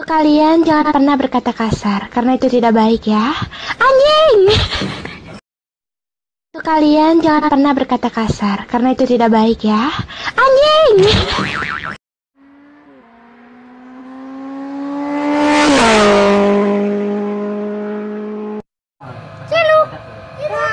Kalian jangan pernah berkata kasar, karena itu tidak baik ya. Anjing! Untuk kalian jangan pernah berkata kasar, karena itu tidak baik ya. Anjing! Cilu! Cilu!